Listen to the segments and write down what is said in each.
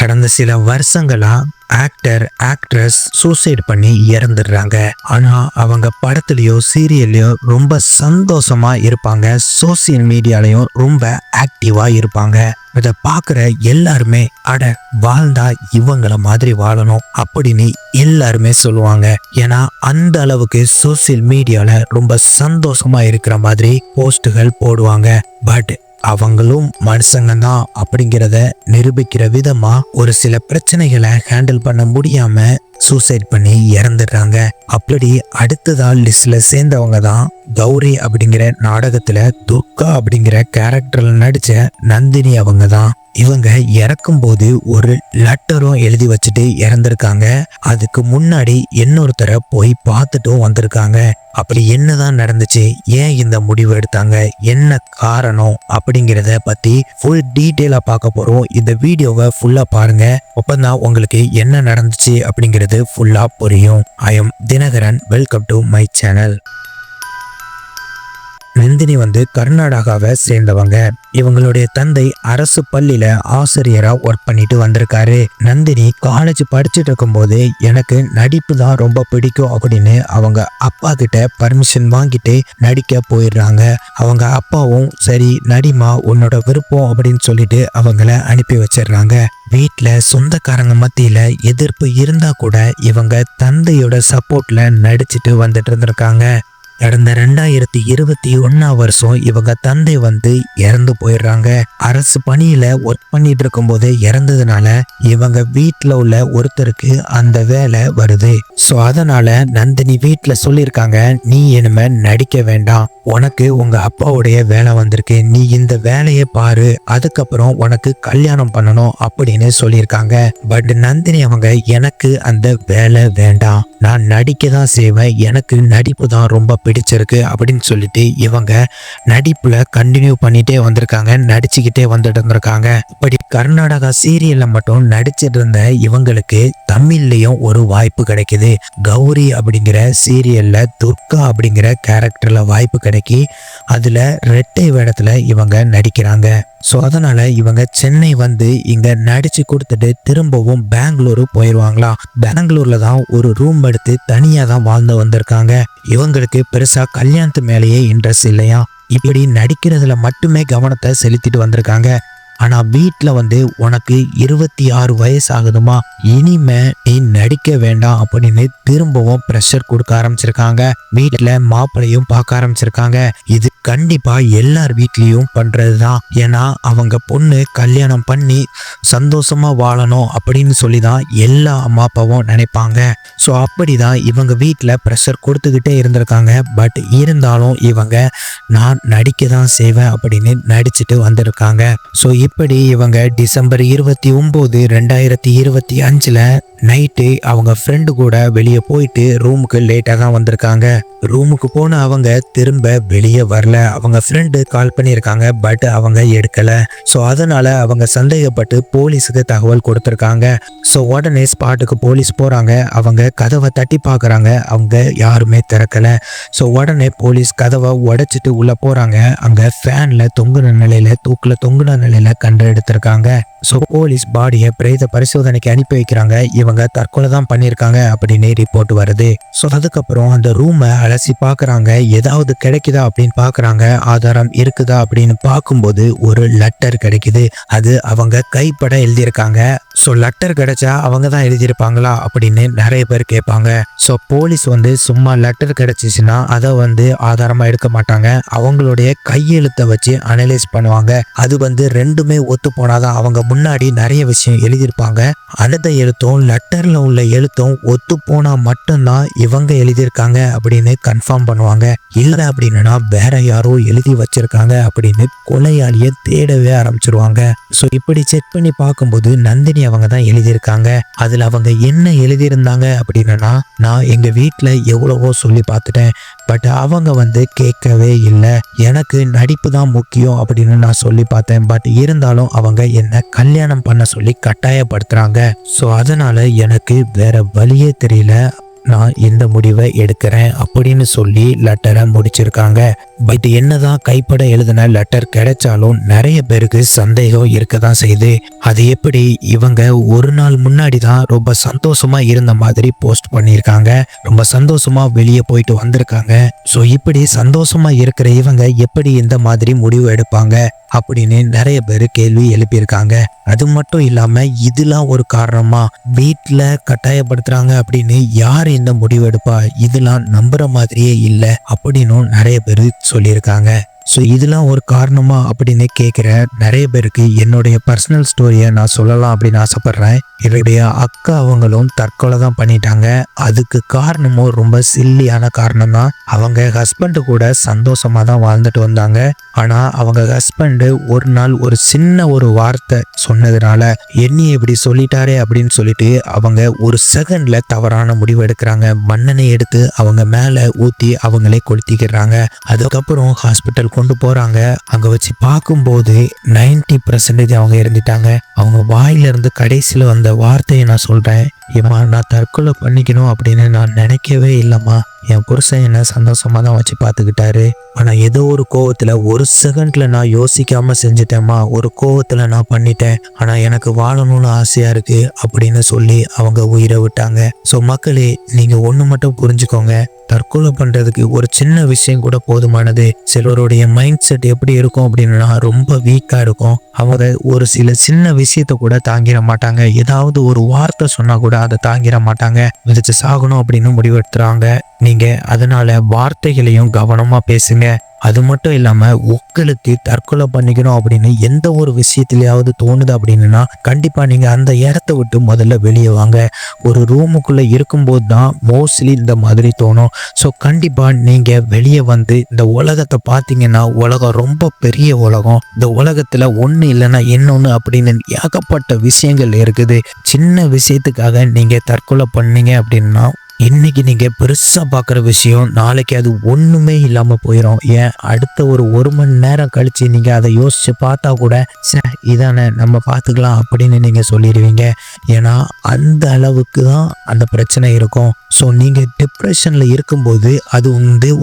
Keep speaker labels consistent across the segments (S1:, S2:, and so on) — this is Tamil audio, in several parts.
S1: கடந்த சில வருஷங்களா ஆக்டர் ஆக்ட்ரஸ் சூசைட் பண்ணி இறந்துடுறாங்க. ஆனா அவங்க படத்துலயோ சீரியல்லையோ ரொம்ப சந்தோஷமா இருப்பாங்க. சோசியல் மீடியாலையும் ரொம்ப ஆக்டிவா இருப்பாங்க. இதை பார்க்குற எல்லாருமே அட வாழ்ந்தா இவங்கள மாதிரி வாழணும் அப்படின்னு எல்லாருமே சொல்லுவாங்க. ஏன்னா அந்த அளவுக்கு சோசியல் மீடியால ரொம்ப சந்தோஷமா இருக்கிற மாதிரி போஸ்டுகள் போடுவாங்க. பட் அவங்களும் மனுஷங்க தான் அப்படிங்கிறத நிரூபிக்கிற விதமா ஒரு சில பிரச்சனைகளை ஹேண்டில் பண்ண முடியாம சூசைட் பண்ணி இறந்துடுறாங்க. அப்படி அடுத்ததா லிஸ்ட்ல சேர்ந்தவங்க தான் கௌரி அப்படிங்கிற நாடகத்துல துர்கா அப்படிங்கிற கேரக்டர்ல நடிச்ச நந்தினி. அவங்க தான் இவங்க இறக்கும் போது ஒரு லெட்டரும் எழுதி வச்சுட்டு இறந்திருக்காங்க. அதுக்கு முன்னாடி இன்னொருத்தரை போய் பார்த்துட்டும் வந்திருக்காங்க. அப்படி என்னதான் நடந்துச்சு, ஏன் இந்த முடிவு எடுத்தாங்க, என்ன காரணம் அப்படிங்கிறத பத்தி ஃபுல் டீட்டெயிலா பார்க்க போறோம். இந்த வீடியோவை ஃபுல்லா பாருங்க. அப்பதான் உங்களுக்கு என்ன நடந்துச்சு அப்படிங்கிறது ஃபுல்லா புரியும். I am Dinakaran. Welcome to my channel. Nandini கர்நாடகாவை சேர்ந்தவங்க. இவங்களுடைய தந்தை அரசு பள்ளியில ஆசிரியரா ஒர்க் பண்ணிட்டு வந்திருக்காரு. நந்தினி காலேஜ் படிச்சுட்டு இருக்கும் போது எனக்கு நடிப்பு தான் ரொம்ப பிடிக்கும் அப்படின்னு அவங்க அப்பா கிட்ட பர்மிஷன் வாங்கிட்டு நடிக்க போயிடுறாங்க. அவங்க அப்பாவும் சரி நடிமா உன்னோட விருப்பம் அப்படின்னு சொல்லிட்டு அவங்கள அனுப்பி வச்சிடுறாங்க. வீட்டுல சொந்தக்காரங்க மத்தியில எதிர்ப்பு இருந்தா கூட இவங்க தந்தையோட சப்போர்ட்ல நடிச்சுட்டு வந்துட்டு இருந்திருக்காங்க. கடந்த 2021 வருஷம் இவங்க தந்தை இறந்து போயிடுறாங்க. அரசு பணியில ஒர்க் பண்ணிட்டு இருக்கும் போது இறந்ததுனால இவங்க வீட்டுல உள்ள ஒருத்தருக்கு அந்த வேலை வருது. ஸோ அதனால நந்தினி வீட்டுல சொல்லியிருக்காங்க, நீ இனிமே நடிக்க வேண்டாம், உனக்கு உங்க அப்பாவுடைய வேலை வந்திருக்கு, நீ இந்த வேலையை பாரு, அதுக்கப்புறம் உனக்கு கல்யாணம் பண்ணணும் அப்படின்னு சொல்லியிருக்காங்க. பட் நந்தினி அவங்க எனக்கு அந்த வேலை வேண்டாம், நான் நடிக்க தான் செய்வேன், எனக்கு நடிப்பு தான் ரொம்ப பிடிச்சிருக்கு அப்படின்னு சொல்லிட்டு இவங்க நடிப்புல கண்டினியூ பண்ணிட்டே வந்திருக்காங்க, நடிச்சுக்கிட்டே வந்துட்டு இருந்திருக்காங்க. இப்படி கர்நாடகா சீரியல்ல மட்டும் நடிச்சிட்டு இருந்த இவங்களுக்கு தமிழ்லயும் ஒரு வாய்ப்பு கிடைக்குது. கௌரி அப்படிங்கிற சீரியல்ல துர்கா அப்படிங்கிற கேரக்டர்ல வாய்ப்பு கிடைக்கி அதுல ரெட்டை வேடத்துல இவங்க நடிக்கிறாங்க. ஸோ அதனால இவங்க சென்னை இங்க நடிச்சு கொடுத்துட்டு திரும்பவும் பெங்களூரு போயிடுவாங்களாம். பெங்களூர்ல தான் ஒரு ரூம் எடுத்து தனியா தான் வாழ்ந்து வந்திருக்காங்க. இவங்களுக்கு பெருசா கல்யாணத்து மேலேயே இன்ட்ரெஸ்ட் இல்லையா. இப்படி நடிக்கிறதுல மட்டுமே கவனத்தை செலுத்திட்டு வந்திருக்காங்க. ஆனா வீட்டுல உனக்கு 26 வயசு ஆகுதுமா, இனிமே நீ நடிக்க வேண்டாம் அப்படின்னு திரும்பவும் ப்ரெஷர் கொடுக்க ஆரம்பிச்சிருக்காங்க. வீட்டுல மாப்பிளையும் பார்க்க ஆரம்பிச்சிருக்காங்க. இது கண்டிப்பா எல்லார் வீட்லயும் பண்றதுதான். ஏன்னா அவங்க பொண்ணு கல்யாணம் பண்ணி சந்தோஷமா வாழணும் அப்படின்னு சொல்லிதான் எல்லா அம்மா அப்பாவும் நினைப்பாங்க. ஸோ அப்படிதான் இவங்க வீட்டுல ப்ரெஷர் கொடுத்துக்கிட்டே இருந்திருக்காங்க. பட் இருந்தாலும் இவங்க நான் நடிக்க தான் செய்வேன் அப்படின்னு நடிச்சுட்டு வந்திருக்காங்க. ஸோ இப்படி இவங்க டிசம்பர் 29, 2025 நைட்டு அவங்க ஃப்ரெண்டு கூட வெளியே போயிட்டு ரூமுக்கு லேட்டாக தான் வந்திருக்காங்க. ரூமுக்கு போன அவங்க திரும்ப வெளியே வரல. அவங்க ஃப்ரெண்டு கால் பண்ணியிருக்காங்க, பட் அவங்க எடுக்கல. ஸோ அதனால அவங்க சந்தேகப்பட்டு போலீஸுக்கு தகவல் கொடுத்துருக்காங்க. ஸோ உடனே ஸ்பாட்டுக்கு போலீஸ் போறாங்க. அவங்க கதவை தட்டி பார்க்குறாங்க, அவங்க யாருமே திறக்கல. ஸோ உடனே போலீஸ் கதவை உடைச்சிட்டு உள்ள போறாங்க. அங்க ஃபேன்ல தொங்குன நிலையில தூக்குல தொங்குன நிலையில கண்டு எடுத்திருக்காங்க. ஸோ போலீஸ் பாடியை பிரேத பரிசோதனைக்கு அனுப்பி வைக்கிறாங்க. இவங்க தற்கொலை தான் பண்ணியிருக்காங்க அப்படின்னு ரிப்போர்ட் வருது. ஸோ அதுக்கப்புறம் அந்த ரூமை அலசி பார்க்குறாங்க, ஏதாவது கிடைக்குதா அப்படின்னு பார்க்குறாங்க. ஆதாரம் இருக்குதா அப்படின்னு பார்க்கும்போது ஒரு லெட்டர் கிடைக்குது. அது அவங்க கைப்பட எழுதியிருக்காங்க. ஸோ லெட்டர் கிடைச்சா அவங்க தான் எழுதியிருப்பாங்களா அப்படின்னு நிறைய பேர் கேட்பாங்க. ஸோ போலீஸ் சும்மா லெட்டர் கிடைச்சிச்சுன்னா அதை ஆதாரமாக எடுக்க மாட்டாங்க. அவங்களுடைய கையெழுத்தை வச்சு அனலைஸ் பண்ணுவாங்க. அது ரெண்டுமே ஒத்து போனாதான், அவங்க முன்னாடி நிறைய விஷயம் எழுதியிருப்பாங்க, அந்த எழுத்தும் லெட்டர்ல உள்ள எழுத்தும் ஒத்து போனா மட்டும்தான் இவங்க எழுதியிருக்காங்க அப்படின்னு கன்ஃபார்ம் பண்ணுவாங்க. இல்லை அப்படின்னா வேற யாரோ எழுதி வச்சிருக்காங்க அப்படின்னு கொலையாளியை தேடவே ஆரம்பிச்சிருவாங்க. ஸோ இப்படி செக் பண்ணி பார்க்கும்போது நந்தினி அவங்க தான் எழுதியிருக்காங்க. அதுல அவங்க என்ன எழுதியிருந்தாங்க அப்படின்னா, நான் எங்க வீட்டுல எவ்வளவோ சொல்லி பார்த்துட்டேன், பட் அவங்க கேட்கவே இல்லை, எனக்கு நடிப்பு தான் முக்கியம் அப்படின்னு நான் சொல்லி பார்த்தேன், பட் இருந்தாலும் அவங்க என்ன கல்யாணம் பண்ண சொல்லி கட்டாயப்படுத்துறாங்க. ஸோ அதனால எனக்கு வேற வழியே தெரியல, நான் இந்த முடிவை எடுக்கிறேன் அப்படின்னு சொல்லி லெட்டரை முடிச்சிருக்காங்க. பட் என்னதான் கைப்பட எழுதின லெட்டர் கிடைச்சாலும் நிறைய பேருக்கு சந்தேகம் இருக்கதான் செய்யுது. அது எப்படி இவங்க ஒரு நாள் முன்னாடி தான் ரொம்ப சந்தோஷமா இருந்த மாதிரி போஸ்ட் பண்ணியிருக்காங்க, ரொம்ப சந்தோஷமா வெளியே போயிட்டு வந்திருக்காங்க. ஸோ இப்படி சந்தோஷமா இருக்கிற இவங்க எப்படி இந்த மாதிரி முடிவு எடுப்பாங்க அப்படின்னு நிறைய பேர் கேள்வி எழுப்பியிருக்காங்க. அது மட்டும் இல்லாம இதெல்லாம் ஒரு காரணமா, வீட்டுல கட்டாயப்படுத்துறாங்க அப்படின்னு யார் இந்த முடிவு எடுப்பா, இதெல்லாம் நம்புற மாதிரியே இல்லை அப்படின்னு நிறைய பேர் சொல்லியிருக்காங்க. ஸோ இதெல்லாம் ஒரு காரணமா அப்படின்னு கேட்குற நிறைய பேருக்கு என்னுடைய பர்சனல் ஸ்டோரியை நான் சொல்லலாம் அப்படின்னு ஆசைப்படுறேன். என்னுடைய அக்கா அவங்களும் தற்கொலை தான் பண்ணிட்டாங்க. அதுக்கு காரணமும் ரொம்ப சில்லியான காரணம் தான். அவங்க ஹஸ்பண்டு கூட சந்தோஷமா தான் வாழ்ந்துட்டு வந்தாங்க. ஆனா அவங்க ஹஸ்பண்டு ஒரு நாள் ஒரு சின்ன ஒரு வார்த்தை சொன்னதுனால என்னைய இப்படி சொல்லிட்டாரே அப்படின்னு சொல்லிட்டு அவங்க ஒரு செகண்ட்ல தவறான முடிவு எடுக்கிறாங்க. மண்ணெண்ணெய் எடுத்து அவங்க மேல ஊத்தி அவங்களே கொளுத்திக்கிறாங்க. அதுக்கப்புறம் ஹாஸ்பிட்டல் கொண்டு போறாங்க. அங்க வச்சு பார்க்கும்போது 90% அவங்க இறந்துட்டாங்க. அவங்க வாயில இருந்து கடைசியில வந்த வார்த்தையை நான் சொல்றேன், ஏம்மா நான் தற்கொலை பண்ணிக்கணும் அப்படின்னு நான் நினைக்கவே இல்லைம்மா. என் புருஷன் என்ன சந்தோஷமா தான் வச்சு பார்த்துக்கிட்டாரு. ஆனா ஏதோ ஒரு கோவத்துல ஒரு செகண்ட்ல நான் யோசிக்காம செஞ்சுட்டேம்மா, ஒரு கோவத்துல நான் பண்ணிட்டேன். ஆனா எனக்கு வாழணும்னு ஆசையா இருக்கு அப்படின்னு சொல்லி அவங்க உயிரை விட்டாங்க. ஸோ மக்களே, நீங்க ஒண்ணு மட்டும் புரிஞ்சுக்கோங்க, தற்கொலை பண்றதுக்கு ஒரு சின்ன விஷயம் கூட போதுமானது. சிலருடைய மைண்ட் செட் எப்படி இருக்கும் அப்படின்னா ரொம்ப வீக்கா இருக்கும். அவங்க ஒரு சில சின்ன விஷயத்த கூட தாங்கிட மாட்டாங்க. ஏதாவது ஒரு வார்த்தை சொன்னா கூட அதை தாங்கிட மாட்டாங்க. மிதிச்சு சாகணும் அப்படின்னு முடிவெடுத்துறாங்க. நீங்க அதனால வார்த்தைகளையும் கவனமா பேசுங்க. அது மட்டும் இல்லாம உங்களுக்கு தற்கொலை பண்ணிக்கணும் அப்படின்னு எந்த ஒரு விஷயத்திலேயாவது தோணுது அப்படின்னா கண்டிப்பா நீங்க அந்த இடத்த விட்டு முதல்ல வெளியே வாங்க. ஒரு ரூமுக்குள்ள இருக்கும்போது தான் மோஸ்ட்லி இந்த மாதிரி தோணும். ஸோ கண்டிப்பா நீங்க வெளியே வந்து இந்த உலகத்தை பார்த்தீங்கன்னா உலகம் ரொம்ப பெரிய உலகம். இந்த உலகத்துல ஒண்ணு இல்லைன்னா இன்னொன்னு அப்படின்னு ஏகப்பட்ட விஷயங்கள் இருக்குது. சின்ன விஷயத்துக்காக நீங்க தற்கொலை பண்ணீங்க அப்படின்னா இன்னைக்கு நீங்க பெருசா பாக்குற விஷயம் நாளைக்கு அது ஒண்ணுமே இல்லாம போயிடும். ஏன் அடுத்த ஒரு மணி நேரம் கழிச்சு நீங்க அதை யோசிச்சு பார்த்தா கூட இதானே நம்ம பார்த்துக்கலாம் அப்படின்னு நீங்க சொல்லிடுவீங்க. ஏன்னா அந்த அளவுக்கு தான் அந்த பிரச்சனை இருக்கும். ஸோ நீங்க டிப்ரெஷன்ல இருக்கும்போது அது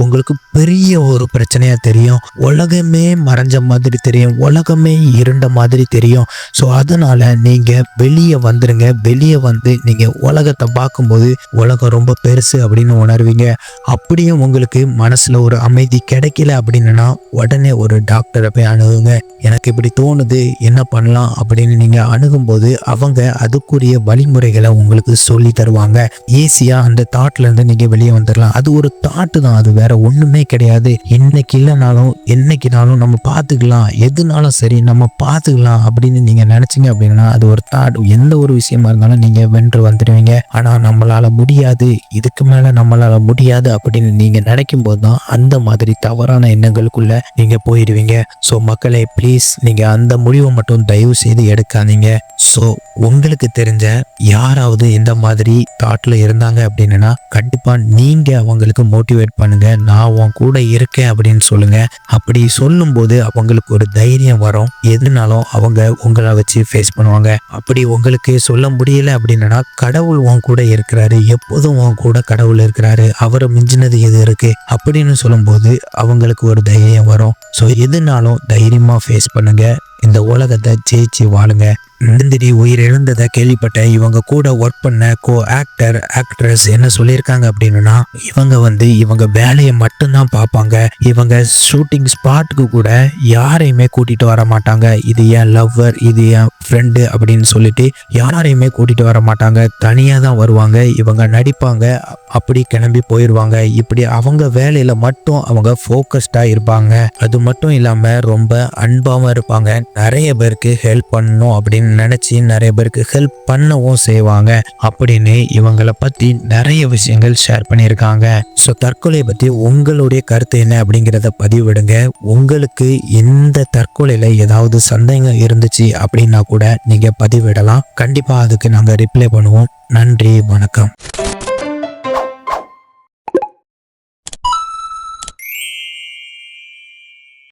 S1: உங்களுக்கு பெரிய ஒரு பிரச்சனையா தெரியும். உலகமே மறைஞ்ச மாதிரி தெரியும், உலகமே இருண்ட மாதிரி தெரியும். ஸோ அதனால நீங்க வெளியே வந்துருங்க. வெளியே வந்து நீங்க உலகத்தை பார்க்கும்போது உலகம் ரொம்ப பெருசு அப்படின்னு உணர்வீங்க. அப்படியும் உங்களுக்கு மனசுல ஒரு அமைதி கிடைக்கல அப்படின்னா உடனே ஒரு டாக்டரை போய் அணுகுங்க. எனக்கு இப்படி தோணுது, என்ன பண்ணலாம் அப்படின்னு நீங்க அணுகும்போது அவங்க அதுக்குரிய வழிமுறைகளை உங்களுக்கு சொல்லி தருவாங்க. ஈஸியா அந்த தாட்ல இருந்து நீங்க வெளியே வந்துடலாம். அது ஒரு தாட்டு தான், அது வேற ஒண்ணுமே கிடையாது. இன்னைக்கு இல்லைனாலும் என்னைக்குனாலும் நம்ம பார்த்துக்கலாம், எதுனாலும் சரி நம்ம பார்த்துக்கலாம் அப்படின்னு நீங்க நினைச்சீங்க அப்படின்னா அது ஒரு தாட். எந்த ஒரு விஷயமா இருந்தாலும் நீங்க வென்று வந்துடுவீங்க. ஆனா நம்மளால முடியாது, இதுக்கு மேல நம்மளால முடியாது அப்படின்னு நீங்க நினைக்கும் போது தான் அந்த மாதிரி தவறான எண்ணங்களுக்குள்ள நீங்க போயிடுவீங்க. ஸோ மக்களே, ப்ளீஸ் நீங்க அந்த முடிவை மட்டும் தயவு செய்து எடுக்காதீங்க. ஸோ உங்களுக்கு தெரிஞ்ச யாராவது இந்த மாதிரி தாட்ல இருந்தாங்க அப்படின்னா கண்டிப்பா நீங்க அவங்களுக்கு மோட்டிவேட் பண்ணுங்க. நான் உன் கூட இருக்கேன் அப்படின்னு சொல்லுங்க. அப்படி சொல்லும் போது அவங்களுக்கு ஒரு தைரியம் வரும். எதுனாலும் அவங்க உங்களை வச்சு ஃபேஸ் பண்ணுவாங்க. அப்படி உங்களுக்கு சொல்ல முடியல அப்படின்னா கடவுள் உன் கூட இருக்கிறாரு, எப்போதும் உன் கூட கடவுள் இருக்கிறாரு, அவரை மிஞ்சினது எது இருக்கு அப்படின்னு சொல்லும்போது அவங்களுக்கு ஒரு தைரியம் வரும். ஸோ எதுனாலும் தைரியமா ஃபேஸ் பண்ணுங்க. இந்த உலகத்தை ஜெயிச்சு வாழுங்க. நந்தினி உயிரிழந்ததை கேள்விப்பட்ட இவங்க கூட ஒர்க் பண்ண ஆக்ட்ரஸ் என்ன சொல்லியிருக்காங்க அப்படின்னா இவங்க வேலையை மட்டும்தான் பார்ப்பாங்க. இவங்க ஷூட்டிங் ஸ்பாட்டுக்கு கூட யாரையுமே கூட்டிட்டு வர மாட்டாங்க. இது என் லவ்வர், இது என் ஃப்ரெண்டு அப்படின்னு சொல்லிட்டு யாரையுமே கூட்டிட்டு வர மாட்டாங்க. தனியா தான் வருவாங்க, இவங்க நடிப்பாங்க, அப்படி கிளம்பி போயிடுவாங்க. இப்படி அவங்க வேலையில மட்டும் அவங்க ஃபோக்கஸ்டா இருப்பாங்க. அது மட்டும் இல்லாம ரொம்ப அன்பாவும் இருப்பாங்க. நிறைய பேருக்கு ஹெல்ப் பண்ணணும் அப்படின்னு நினைச்சு நிறைய பேருக்கு ஹெல்ப் பண்ணவும் செய்வாங்க அப்படின்னு இவங்களை பத்தி நிறைய விஷயங்கள் ஷேர் பண்ணியிருக்காங்க. ஸோ தற்கொலையை பத்தி உங்களுடைய கருத்து என்ன அப்படிங்கிறத பதிவிடுங்க. உங்களுக்கு இந்த தற்கொலையில ஏதாவது சந்தேகம் இருந்துச்சு அப்படின்னா கூட நீங்க பதிவிடலாம். கண்டிப்பா அதுக்கு நாங்க ரிப்ளை பண்ணுவோம். நன்றி, வணக்கம்.